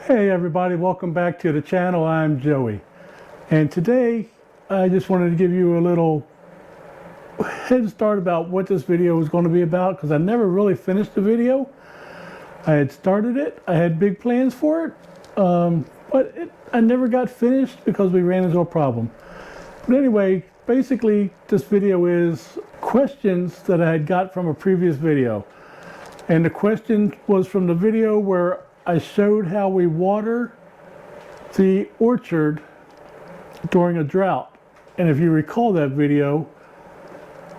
Hey everybody, welcome back to the channel. I'm Joey, and today I just wanted to give you a little head start about what this video was going to be about, because I never really finished the video. I had started it, I had big plans for it, but I never got finished because we ran into a problem. But anyway, basically this video is questions that I had got from a previous video, and the question was from the video where I showed how we water the orchard during a drought. And if you recall that video,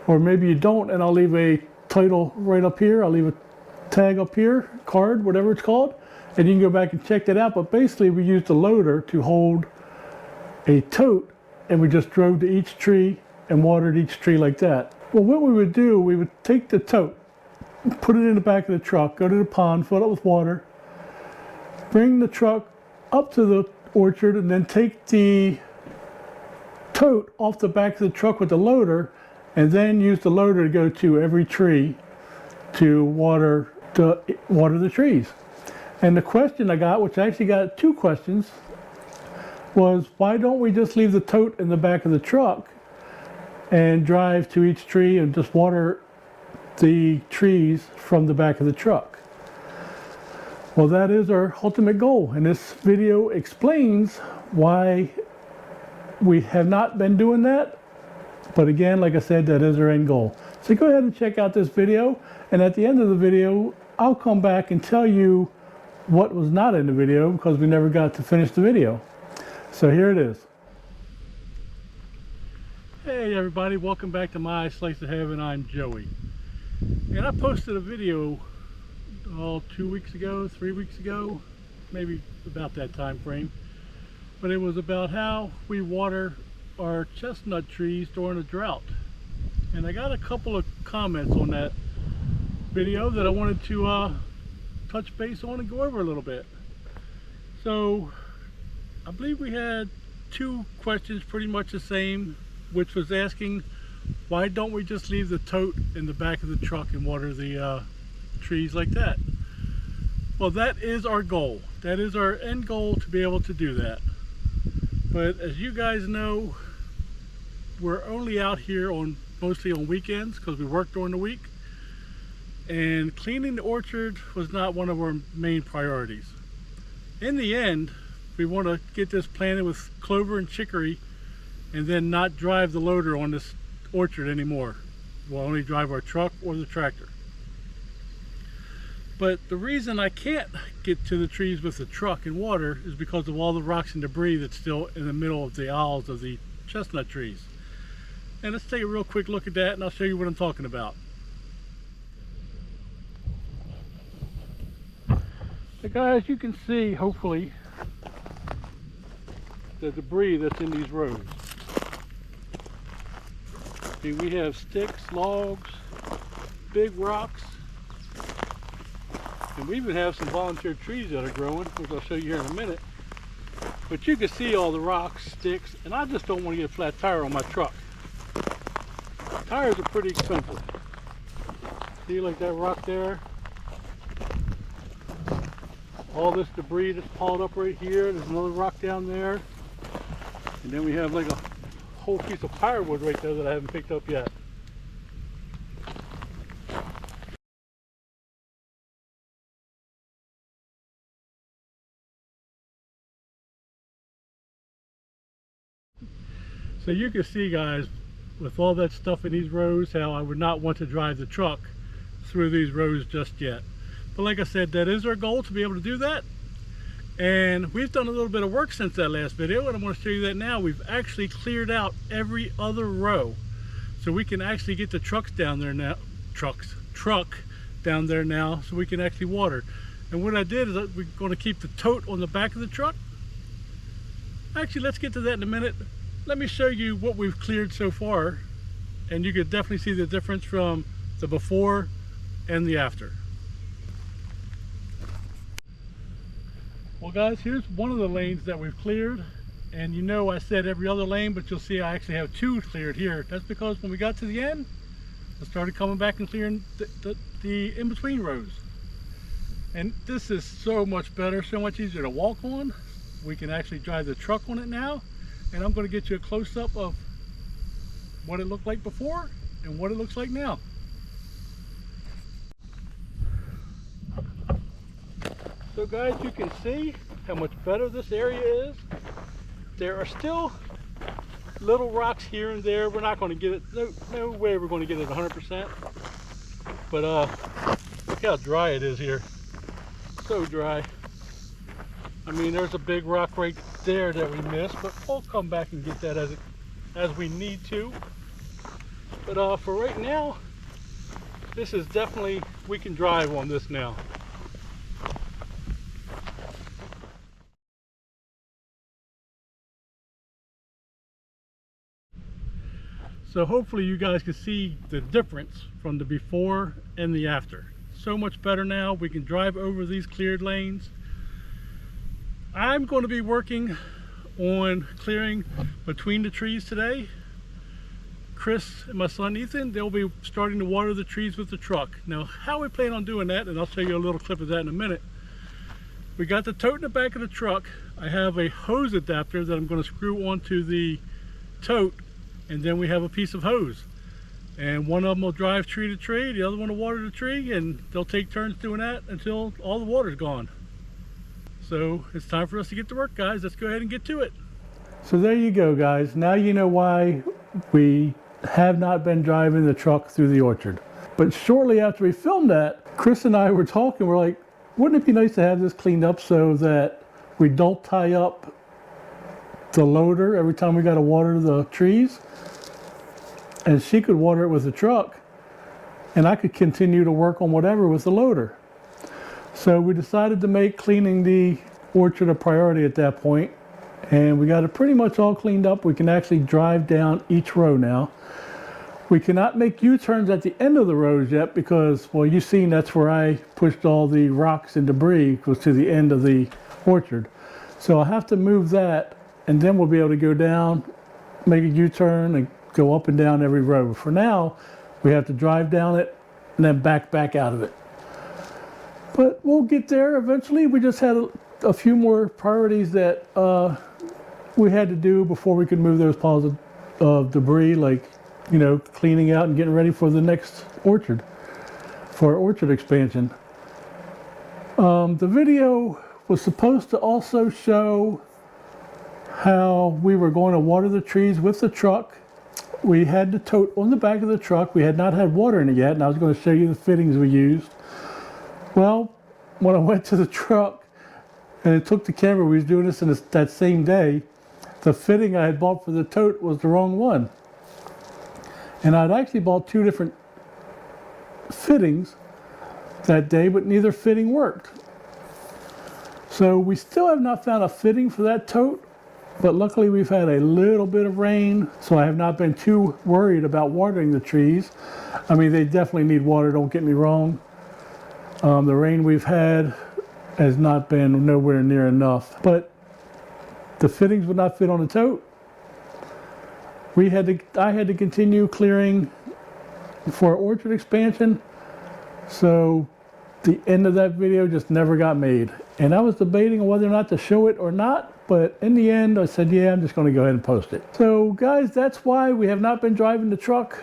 or maybe you don't, and I'll leave a title right up here, I'll leave a tag up here, card, whatever it's called, and you can go back and check that out. But basically we used a loader to hold a tote, and we just drove to each tree and watered each tree like that. Well, what we would do, we would take the tote, put it in the back of the truck, go to the pond, fill it with water, bring the truck up to the orchard, and then take the tote off the back of the truck with the loader, and then use the loader to go to every tree to water the trees. And the question I got, which I actually got two questions, was why don't we just leave the tote in the back of the truck and drive to each tree and just water the trees from the back of the truck? Well, that is our ultimate goal, and this video explains why we have not been doing that. But again, like I said, that is our end goal. So go ahead and check out this video, and at the end of the video, I'll come back and tell you what was not in the video, because we never got to finish the video. So here it is. Hey everybody, welcome back to my Slice of Heaven. I'm Joey, and I posted a video 2 weeks ago, 3 weeks ago, maybe about that time frame, but it was about how we water our chestnut trees during a drought. And I got a couple of comments on that video that I wanted to touch base on and go over a little bit. So I believe we had two questions pretty much the same, which was asking why don't we just leave the tote in the back of the truck and water the trees like that. Well, that is our goal. That is our end goal, to be able to do that. But as you guys know, we're only out here mostly on weekends because we work during the week, and cleaning the orchard was not one of our main priorities. In the end, we want to get this planted with clover and chicory and then not drive the loader on this orchard anymore. We'll only drive our truck or the tractor. But the reason I can't get to the trees with the truck and water is because of all the rocks and debris that's still in the middle of the aisles of the chestnut trees. And let's take a real quick look at that, and I'll show you what I'm talking about. So guys, you can see, hopefully, the debris that's in these rows. See, we have sticks, logs, big rocks, and we even have some volunteer trees that are growing, which I'll show you here in a minute. But you can see all the rocks, sticks, and I just don't want to get a flat tire on my truck. Tires are pretty expensive. See, like that rock there? All this debris that's piled up right here. There's another rock down there. And then we have like a whole piece of firewood right there that I haven't picked up yet. So you can see, guys, with all that stuff in these rows, how I would not want to drive the truck through these rows just yet. But like I said, that is our goal, to be able to do that. And we've done a little bit of work since that last video, and I'm going to show you that now. We've actually cleared out every other row, so we can actually get the trucks down there now, truck down there now, so we can actually water. And what I did is we're going to keep the tote on the back of the truck. Actually, let's get to that in a minute. Let me show you what we've cleared so far, and you could definitely see the difference from the before and the after. Well guys, here's one of the lanes that we've cleared, and you know I said every other lane, but you'll see I actually have two cleared here. That's because when we got to the end, I started coming back and clearing the in-between rows. And this is so much better, so much easier to walk on. We can actually drive the truck on it now. And I'm going to get you a close-up of what it looked like before and what it looks like now. So guys, you can see how much better this area is. There are still little rocks here and there. We're not going to get it, no way we're going to get it 100%. But look how dry it is here. So dry. I mean, there's a big rock right there that we missed, but we'll come back and get that as we need to. But for right now, this is definitely, we can drive on this now. So hopefully you guys can see the difference from the before and the after. So much better now. We can drive over these cleared lanes. I'm going to be working on clearing between the trees today. Chris and my son Ethan, they'll be starting to water the trees with the truck. Now, how we plan on doing that, and I'll show you a little clip of that in a minute. We got the tote in the back of the truck. I have a hose adapter that I'm going to screw onto the tote, and then we have a piece of hose. And one of them will drive tree to tree, the other one will water the tree, and they'll take turns doing that until all the water's gone. So it's time for us to get to work, guys. Let's go ahead and get to it. So there you go, guys. Now you know why we have not been driving the truck through the orchard. But shortly after we filmed that, Chris and I were talking. We're like, wouldn't it be nice to have this cleaned up so that we don't tie up the loader every time we got to water the trees? And she could water it with the truck, and I could continue to work on whatever with the loader. So we decided to make cleaning the orchard a priority at that point, and we got it pretty much all cleaned up. We can actually drive down each row now. We cannot make U-turns at the end of the rows yet because, well, you've seen that's where I pushed all the rocks and debris, was to the end of the orchard. So I'll have to move that, and then we'll be able to go down, make a U-turn, and go up and down every row. For now, we have to drive down it and then back out of it. But we'll get there eventually. We just had a few more priorities that we had to do before we could move those piles of debris, like, you know, cleaning out and getting ready for the next orchard, for our orchard expansion. The video was supposed to also show how we were going to water the trees with the truck. We had the tote on the back of the truck. We had not had water in it yet, and I was going to show you the fittings we used. Well, when I went to the truck and it took the camera, we was doing this that same day, the fitting I had bought for the tote was the wrong one. And I'd actually bought two different fittings that day, but neither fitting worked. So we still have not found a fitting for that tote, but luckily we've had a little bit of rain, so I have not been too worried about watering the trees. I mean, they definitely need water, don't get me wrong. The rain we've had has not been nowhere near enough, but the fittings would not fit on the tote. I had to continue clearing for our orchard expansion, so the end of that video just never got made. And I was debating on whether or not to show it or not, but in the end I said, yeah, I'm just going to go ahead and post it. So guys, that's why we have not been driving the truck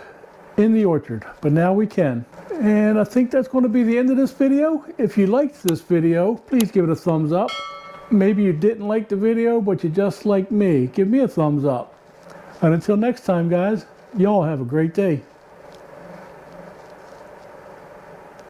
in the orchard, but now we can. And I think that's going to be the end of this video. If you liked this video, please give it a thumbs up. Maybe you didn't like the video, but you just like me. Give me a thumbs up. And until next time, guys, y'all have a great day.